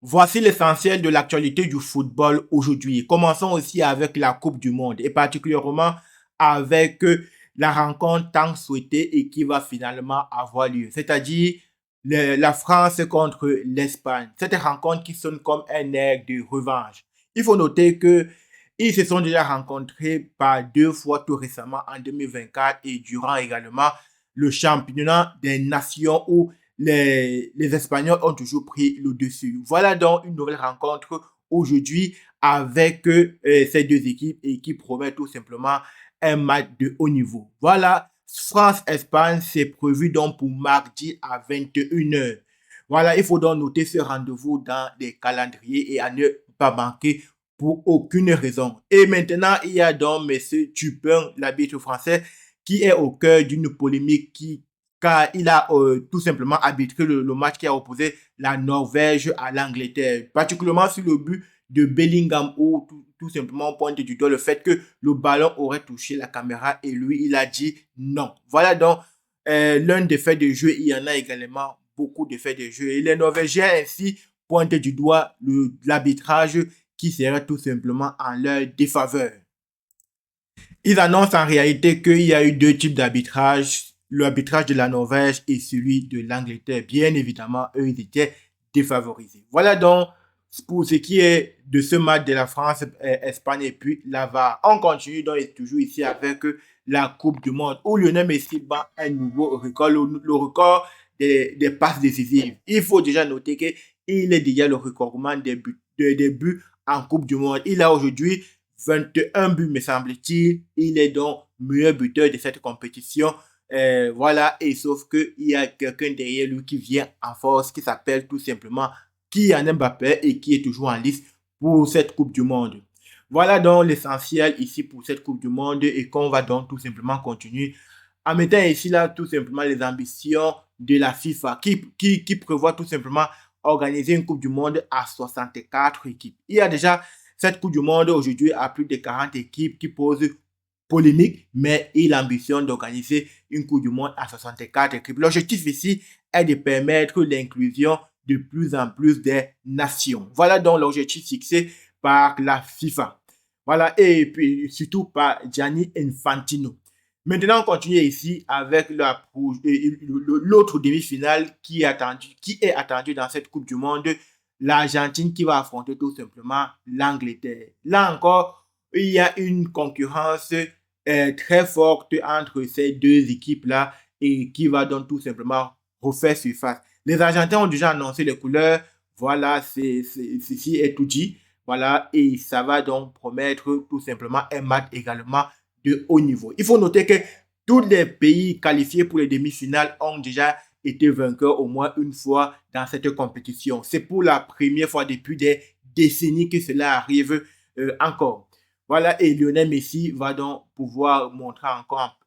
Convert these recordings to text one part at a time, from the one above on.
Voici l'essentiel de l'actualité du football aujourd'hui. Commençons aussi avec la Coupe du Monde et particulièrement avec la rencontre tant souhaitée et qui va finalement avoir lieu, c'est-à-dire la France contre l'Espagne. Cette rencontre qui sonne comme un air de revanche. Il faut noter que ils se sont déjà rencontrés par deux fois tout récemment en 2024 et durant également le championnat des nations où les Espagnols ont toujours pris le dessus. Voilà donc une nouvelle rencontre aujourd'hui avec ces deux équipes et qui promet tout simplement un match de haut niveau. Voilà, France-Espagne, c'est prévu donc pour mardi à 21h. Voilà, il faut donc noter ce rendez-vous dans les calendriers et à ne pas manquer pour aucune raison. Et maintenant, il y a donc M. Dupin, l'arbitre français, qui est au cœur d'une polémique car il a tout simplement arbitré le match qui a opposé la Norvège à l'Angleterre, particulièrement sur le but de Bellingham où tout simplement on pointe du doigt le fait que le ballon aurait touché la caméra et lui il a dit non. Voilà donc l'un des faits de jeu. Il y en a également beaucoup de faits de jeu et les Norvégiens ainsi pointent du doigt l'arbitrage qui serait tout simplement en leur défaveur. Ils annoncent en réalité qu'il y a eu deux types d'arbitrage, l'arbitrage de la Norvège et celui de l'Angleterre. Bien évidemment, eux, ils étaient défavorisés. Voilà donc pour ce qui est de ce match de la France-Espagne et puis la VAR. On continue donc toujours ici avec la Coupe du Monde où Lionel Messi bat un nouveau record, le record des passes décisives. Il faut déjà noter qu'il est déjà le recordman des buts en Coupe du Monde. Il a aujourd'hui 21 buts, me semble-t-il. Il est donc meilleur buteur de cette compétition. Voilà, et sauf qu'il y a quelqu'un derrière lui qui vient en force, qui s'appelle tout simplement Kylian Mbappé et qui est toujours en liste pour cette Coupe du Monde. Voilà donc l'essentiel ici pour cette Coupe du Monde et qu'on va donc tout simplement continuer en mettant ici là tout simplement les ambitions de la FIFA qui prévoit tout simplement organiser une Coupe du Monde à 64 équipes. Il y a déjà cette Coupe du Monde aujourd'hui à plus de 40 équipes qui posent polémique, mais il ambitionne d'organiser une Coupe du Monde à 64 équipes. L'objectif ici est de permettre l'inclusion de plus en plus des nations. Voilà donc l'objectif fixé par la FIFA. Voilà, et puis surtout par Gianni Infantino. Maintenant, on continue ici avec l'autre demi-finale qui est attendu dans cette Coupe du Monde, l'Argentine qui va affronter tout simplement l'Angleterre. Là encore, il y a une concurrence très forte entre ces deux équipes-là et qui va donc tout simplement refaire surface. Les Argentins ont déjà annoncé les couleurs. Voilà, ceci est tout dit. Voilà, et ça va donc promettre tout simplement un match également de haut niveau. Il faut noter que tous les pays qualifiés pour les demi-finales ont déjà été vainqueurs au moins une fois dans cette compétition. C'est pour la première fois depuis des décennies que cela arrive encore. Voilà, et Lionel Messi va donc pouvoir montrer encore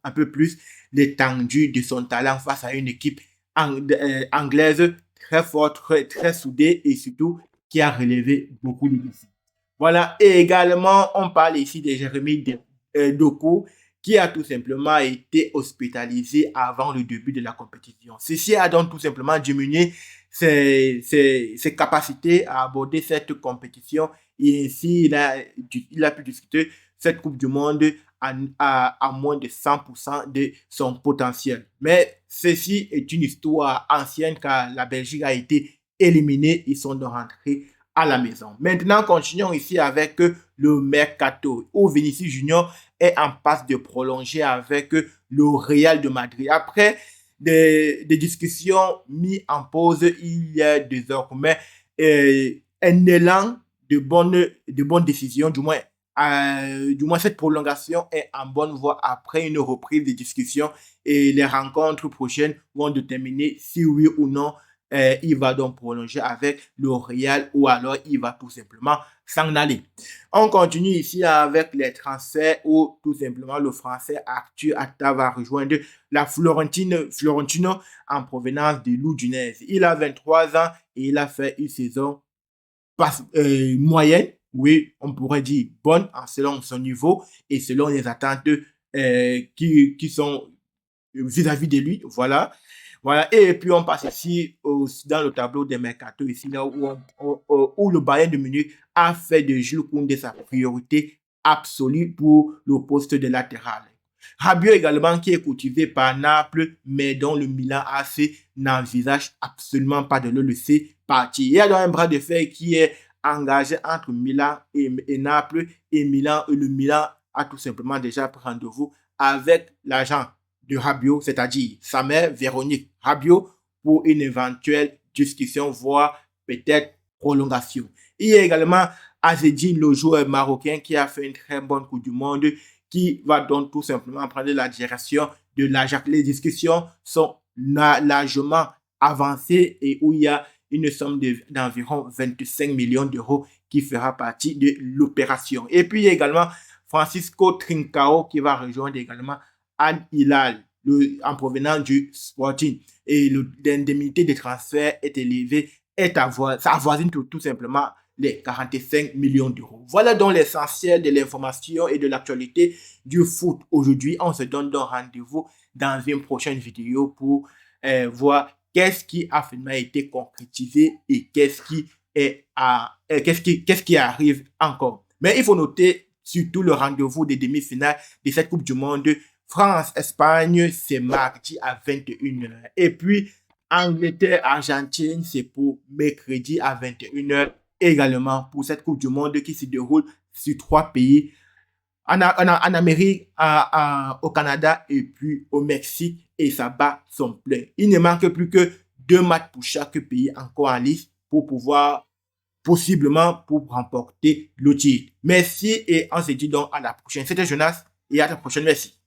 un peu plus l'étendue de son talent face à une équipe anglaise très forte, très soudée et surtout qui a relevé beaucoup de défis. Voilà, et également, on parle ici de Jérémy Doku qui a tout simplement été hospitalisé avant le début de la compétition. Ceci a donc tout simplement diminué ses capacités à aborder cette compétition et ainsi il a pu discuter cette Coupe du Monde à moins de 100% de son potentiel. Mais ceci est une histoire ancienne car la Belgique a été éliminée, ils sont donc rentrés à la maison. Maintenant, continuons ici avec le Mercato, où Vinicius Junior est en passe de prolonger avec le Real de Madrid. Après des discussions mises en pause, il y a désormais un élan de bonnes décisions, du moins cette prolongation est en bonne voie après une reprise des discussions et les rencontres prochaines vont déterminer si oui ou non il va donc prolonger avec le Real ou alors il va tout simplement s'en aller. On continue ici avec les transferts où tout simplement le français Arthur Atta va rejoindre la Florentino en provenance de l'Udinese. Il a 23 ans et il a fait une saison moyenne, oui, on pourrait dire bonne selon son niveau et selon les attentes qui sont vis-à-vis de lui. Voilà. Voilà, et puis on passe ici aussi dans le tableau des mercato, ici là où le Bayern de Munich a fait de Jules Koundé sa priorité absolue pour le poste de latéral. Rabiot également qui est cultivé par Naples, mais dont le Milan AC n'envisage absolument pas de le laisser partir. Il y a donc un bras de fer qui est engagé entre Milan et Naples, et le Milan a tout simplement déjà pris rendez-vous avec l'agent de Rabiot, c'est-à-dire sa mère Véronique Rabiot, pour une éventuelle discussion, voire peut-être prolongation. Il y a également Azzedine, le joueur marocain qui a fait une très bonne Coupe du Monde, qui va donc tout simplement prendre la direction de l'Ajax. Les discussions sont largement avancées et où il y a une somme d'environ 25 millions d'euros qui fera partie de l'opération. Et puis il y a également Francisco Trincao qui va rejoindre également Al Hilal en provenance du Sporting. Et l'indemnité de transfert est élevée, ça avoisine tout simplement les 45 millions d'euros. Voilà donc l'essentiel de l'information et de l'actualité du foot aujourd'hui. On se donne donc rendez-vous dans une prochaine vidéo pour voir qu'est-ce qui a finalement été concrétisé et qu'est-ce qui arrive encore. Mais il faut noter surtout le rendez-vous des demi-finales de cette Coupe du Monde. France-Espagne, c'est mardi à 21h. Et puis, Angleterre-Argentine, c'est pour mercredi à 21h. Également pour cette Coupe du Monde qui se déroule sur 3 pays, en Amérique, au Canada et puis au Mexique, et ça bat son plein. Il ne manque plus que 2 matchs pour chaque pays encore en liste pour pouvoir possiblement pour remporter le titre. Merci et on se dit donc à la prochaine. C'était Jonas et à la prochaine. Merci.